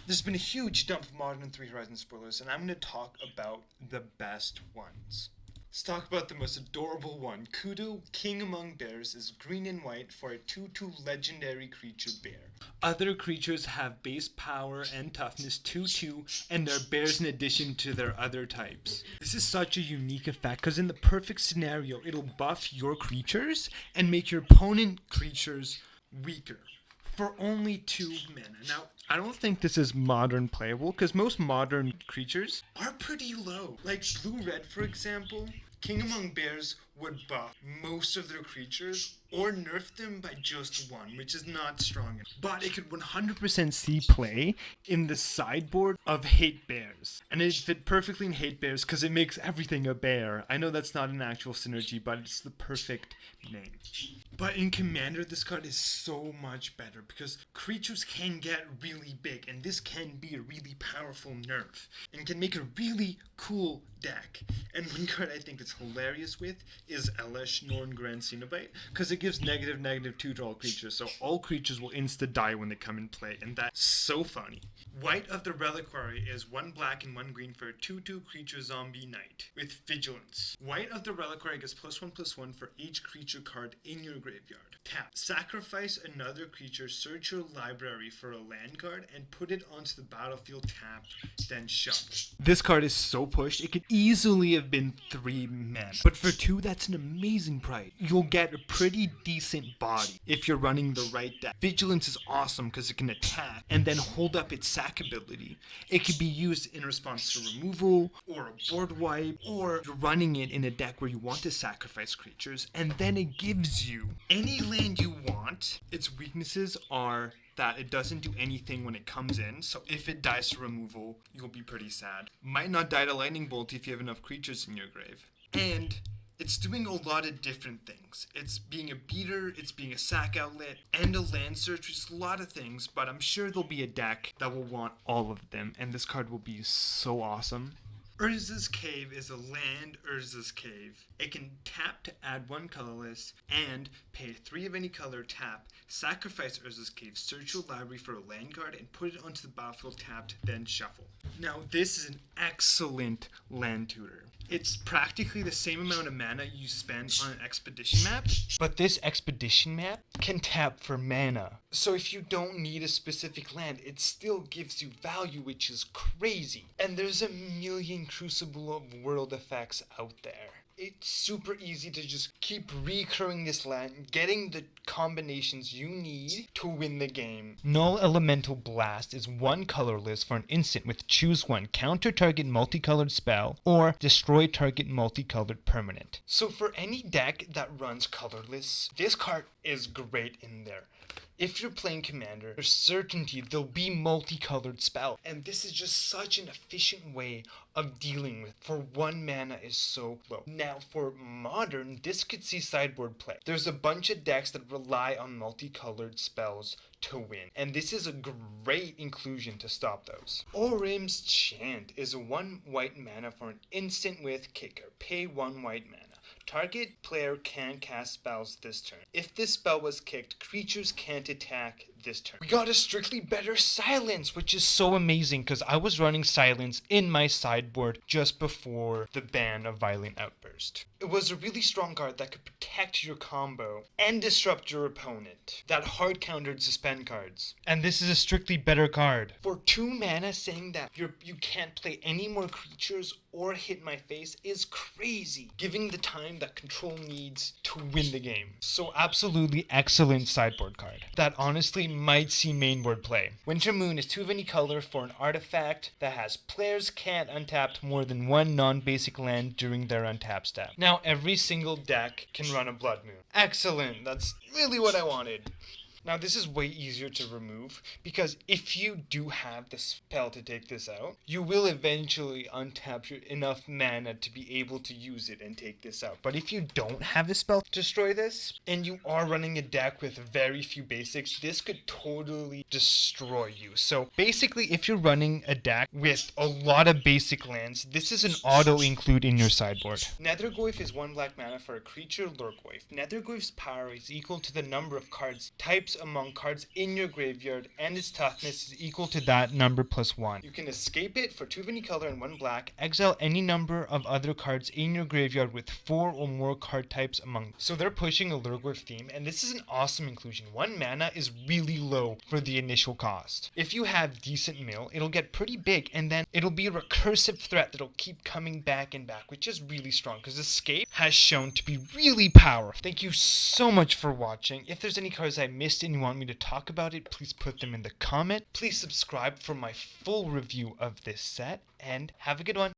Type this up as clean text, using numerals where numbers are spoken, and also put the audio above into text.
There's been a huge dump of Modern 3 Horizons spoilers, and I'm going to talk about the best ones. Let's talk about the most adorable one. Kudo, King Among Bears, is green and white for a 2/2 legendary creature bear. Other creatures have base power and toughness 2/2, and they're bears in addition to their other types. This is such a unique effect because in the perfect scenario, it'll buff your creatures and make your opponent creatures weaker for only 2 mana. Now, I don't think this is modern playable because most modern creatures are pretty low. Like blue-red, for example, King Among Bears would buff most of their creatures or nerf them by just 1, which is not strong enough. But it could 100% see play in the sideboard of Hate Bears. And it fit perfectly in Hate Bears because it makes everything a bear. I know that's not an actual synergy, but it's the perfect name. But in Commander, this card is so much better because creatures can get really big, and this can be a really powerful nerf and can make a really cool deck. And one card I think it's hilarious with is Elesh Norngran Cenobite because it gives -2 to all creatures, so all creatures will insta-die when they come in play, and that's so funny. Wight of the Reliquary is 1 black and 1 green for a 2/2 creature zombie knight with Vigilance. Wight of the Reliquary gets +1/+1 for each creature card in your graveyard. Tap. Sacrifice another creature, search your library for a land card, and put it onto the battlefield tapped, then shuffle. This card is so pushed, it could easily have been 3 mana. But for 2, that's an amazing price. You'll get a pretty decent body if you're running the right deck. Vigilance is awesome because it can attack and then hold up its sack ability. It could be used in response to removal or a board wipe, or you're running it in a deck where you want to sacrifice creatures, and then it gives you any land you want. Its weaknesses are that it doesn't do anything when it comes in, so if it dies to removal, you'll be pretty sad. Might not die to lightning bolt if you have enough creatures in your grave. And it's doing a lot of different things. It's being a beater, it's being a sack outlet, and a land search, which is a lot of things, but I'm sure there'll be a deck that will want all of them, and this card will be so awesome. Urza's Cave is a land Urza's Cave. It can tap to add 1 colorless and pay 3 of any color, tap, sacrifice Urza's Cave, search your library for a land card, and put it onto the battlefield tapped, then shuffle. Now, this is an excellent land tutor. It's practically the same amount of mana you spend on an expedition map, but this expedition map can tap for mana. So if you don't need a specific land, it still gives you value, which is crazy. And there's a million Crucible of World effects out there. It's super easy to just keep recurring this land, getting the combinations you need to win the game. Null Elemental Blast is 1 colorless for an instant with choose 1, counter target multicolored spell, or destroy target multicolored permanent. So for any deck that runs colorless, this card is great in there. If you're playing Commander, there's certainty there'll be multicolored spell, and this is just such an efficient way of dealing with, for 1 mana is so low. Now for Modern, this could see sideboard play. There's a bunch of decks that rely on multicolored spells to win, and this is a great inclusion to stop those. Orim's Chant is a 1 white mana for an instant with kicker. Pay 1 white mana. Target player can cast spells this turn. If this spell was kicked, creatures can't attack this turn. We got a strictly better Silence, which is so amazing because I was running Silence in my sideboard just before the ban of Violent Outburst. It was a really strong card that could protect your combo and disrupt your opponent that hard countered suspend cards. And this is a strictly better card. For 2 mana, saying that you can't play any more creatures or hit my face is crazy, giving the time that control needs to win the game. So absolutely excellent sideboard card that honestly might see mainboard play. Winter Moon is 2 of any color for an artifact that has players can't untap more than 1 non-basic land during their untap step. Now every single deck can run a Blood Moon. Excellent, that's really what I wanted. Now this is way easier to remove because if you do have the spell to take this out, you will eventually untap enough mana to be able to use it and take this out. But if you don't have the spell to destroy this, and you are running a deck with very few basics, this could totally destroy you. So basically, if you're running a deck with a lot of basic lands, this is an auto include in your sideboard. Nethergoyf is 1 black mana for a creature Lurkgoyf. Nethergoyf's power is equal to the number of cards types types among cards in your graveyard, and its toughness is equal to that number plus 1. You can escape it for 2 of any color and 1 black, exile any number of other cards in your graveyard with 4 or more card types among them. So they're pushing a Lurgwar theme, and this is an awesome inclusion. 1 mana is really low for the initial cost. If you have decent mill, it'll get pretty big, and then it'll be a recursive threat that'll keep coming back and back, which is really strong, because Escape has shown to be really powerful. Thank you so much for watching. If there's any cards I missed and you want me to talk about it, please put them in the comment. Please subscribe for my full review of this set, and have a good one.